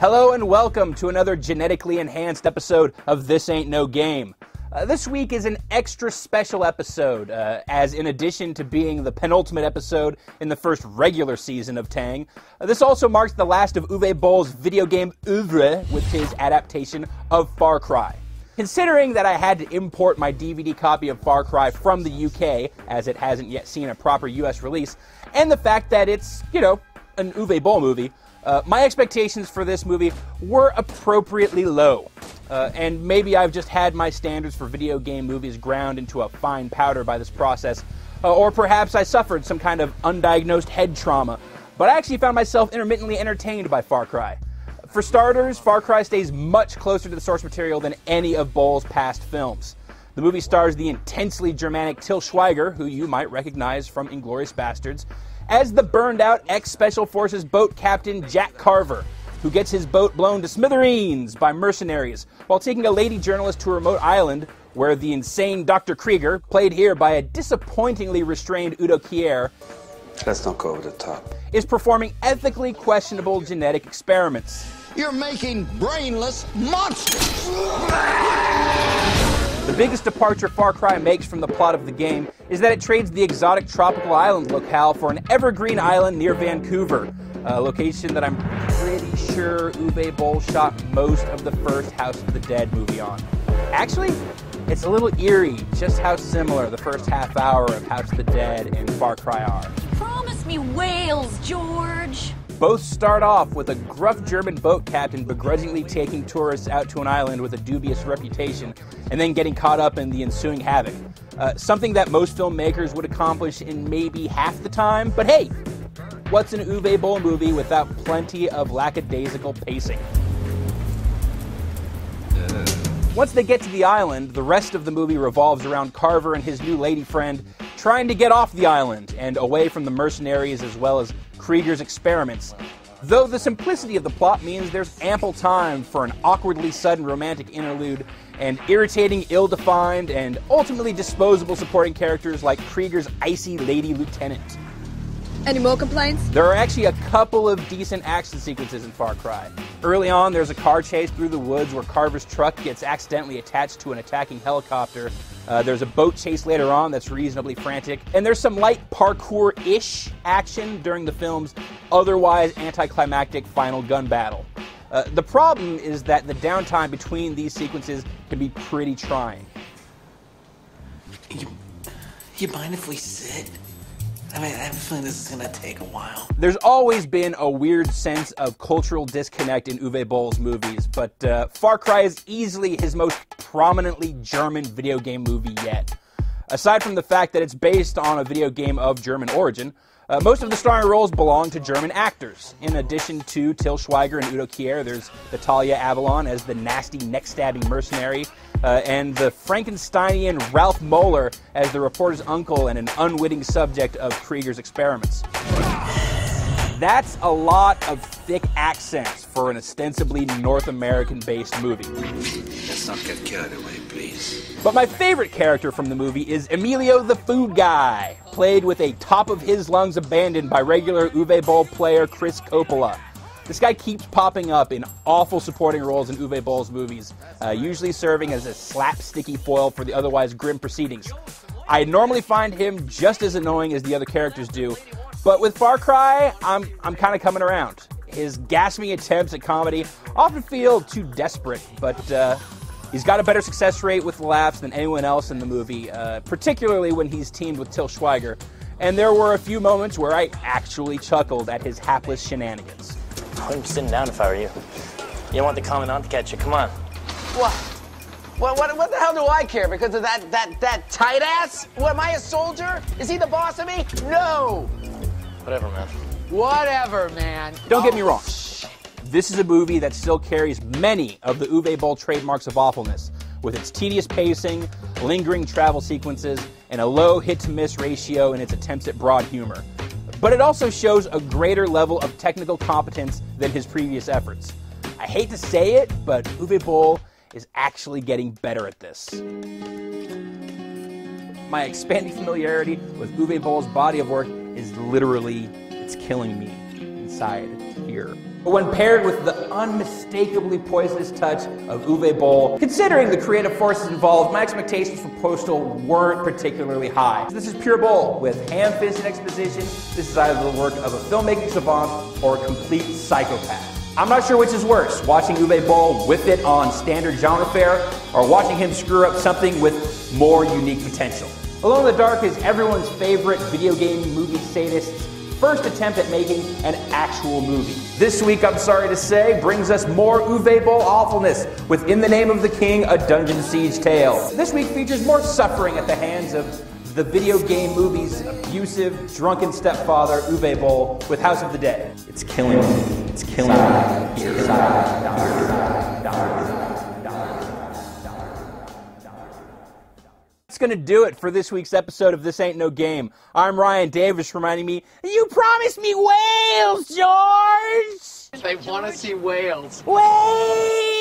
Hello and welcome to another genetically enhanced episode of This Ain't No Game. This week is an extra special episode, as in addition to being the penultimate episode in the first regular season of Tang, this also marks the last of Uwe Boll's video game oeuvre with his adaptation of Farcry. Considering that I had to import my DVD copy of Far Cry from the UK, as it hasn't yet seen a proper US release, and the fact that it's, an Uwe Boll movie, my expectations for this movie were appropriately low. And maybe I've just had my standards for video game movies ground into a fine powder by this process, or perhaps I suffered some kind of undiagnosed head trauma, but I actually found myself intermittently entertained by Far Cry. For starters, Far Cry stays much closer to the source material than any of Boll's past films. The movie stars the intensely Germanic Til Schweiger, who you might recognize from Inglourious Basterds, as the burned-out ex-Special Forces boat captain Jack Carver, who gets his boat blown to smithereens by mercenaries while taking a lady journalist to a remote island where the insane Dr. Krieger, played here by a disappointingly restrained Udo Kier, let's not go over the top, is performing ethically questionable genetic experiments. You're making brainless monsters! The biggest departure Far Cry makes from the plot of the game is that it trades the exotic tropical island locale for an evergreen island near Vancouver, a location that I'm pretty sure Uwe Boll shot most of the first House of the Dead movie on. Actually, it's a little eerie just how similar the first half hour of House of the Dead and Far Cry are. Promise me whales, George! Both start off with a gruff German boat captain begrudgingly taking tourists out to an island with a dubious reputation and then getting caught up in the ensuing havoc. Something that most filmmakers would accomplish in maybe half the time, but hey, what's an Uwe Boll movie without plenty of lackadaisical pacing? Once they get to the island, the rest of the movie revolves around Carver and his new lady friend trying to get off the island and away from the mercenaries as well as Krieger's experiments. Though the simplicity of the plot means there's ample time for an awkwardly sudden romantic interlude and irritating, ill-defined, and ultimately disposable supporting characters like Krieger's icy lady lieutenant. Any more complaints? There are actually a couple of decent action sequences in Far Cry. Early on, there's a car chase through the woods where Carver's truck gets accidentally attached to an attacking helicopter. There's a boat chase later on that's reasonably frantic. And there's some light parkour-ish action during the film's otherwise anticlimactic final gun battle. The problem is that the downtime between these sequences can be pretty trying. You mind if we sit? I mean, I have a feeling this is going to take a while. There's always been a weird sense of cultural disconnect in Uwe Boll's movies, but Far Cry is easily his most prominently German video game movie yet. Aside from the fact that it's based on a video game of German origin, most of the starring roles belong to German actors. In addition to Til Schweiger and Udo Kier, there's Natalia Avalon as the nasty, neck-stabbing mercenary, and the Frankensteinian Ralph Moeller as the reporter's uncle and an unwitting subject of Krieger's experiments. That's a lot of thick accents for an ostensibly North American-based movie. let's not get carried away, please. But my favorite character from the movie is Emilio the Food Guy, played with a top-of-his-lungs abandon by regular Uwe Boll player Chris Coppola. This guy keeps popping up in awful supporting roles in Uwe Boll's movies, usually serving as a slapsticky foil for the otherwise grim proceedings. I normally find him just as annoying as the other characters do, but with Far Cry, I'm kind of coming around. His gasping attempts at comedy often feel too desperate, but he's got a better success rate with laughs than anyone else in the movie, particularly when he's teamed with Til Schweiger. And there were a few moments where I actually chuckled at his hapless shenanigans. I'm sitting down if I were you. You don't want the commandant to catch you. Come on. What the hell do I care? Because of that tight ass? What, am I a soldier? Is he the boss of me? No! Whatever, man. Whatever, man. Don't get me wrong. This is a movie that still carries many of the Uwe Boll trademarks of awfulness, with its tedious pacing, lingering travel sequences, and a low hit-to-miss ratio in its attempts at broad humor. But it also shows a greater level of technical competence than his previous efforts. I hate to say it, but Uwe Boll is actually getting better at this. My expanding familiarity with Uwe Boll's body of work is literally, it's killing me. inside here. But when paired with the unmistakably poisonous touch of Uwe Boll, considering the creative forces involved, my expectations for Postal weren't particularly high. This is pure Boll with ham-fisted exposition. This is either the work of a filmmaking savant or a complete psychopath. I'm not sure which is worse, watching Uwe Boll whip it on standard genre fare, or watching him screw up something with more unique potential. Alone in the Dark is everyone's favorite video game movie sadist's first attempt at making an actual movie. This week, I'm sorry to say, brings us more Uwe Boll awfulness with In the Name of the King, a Dungeon Siege tale. This week features more suffering at the hands of the video game movie's abusive, drunken stepfather, Uwe Boll, with House of the Dead. It's killing me. It's killing me. That's going to do it for this week's episode of This Ain't No Game. I'm Ryan Davis reminding me, you promised me whales, George! They want to see whales. Whales!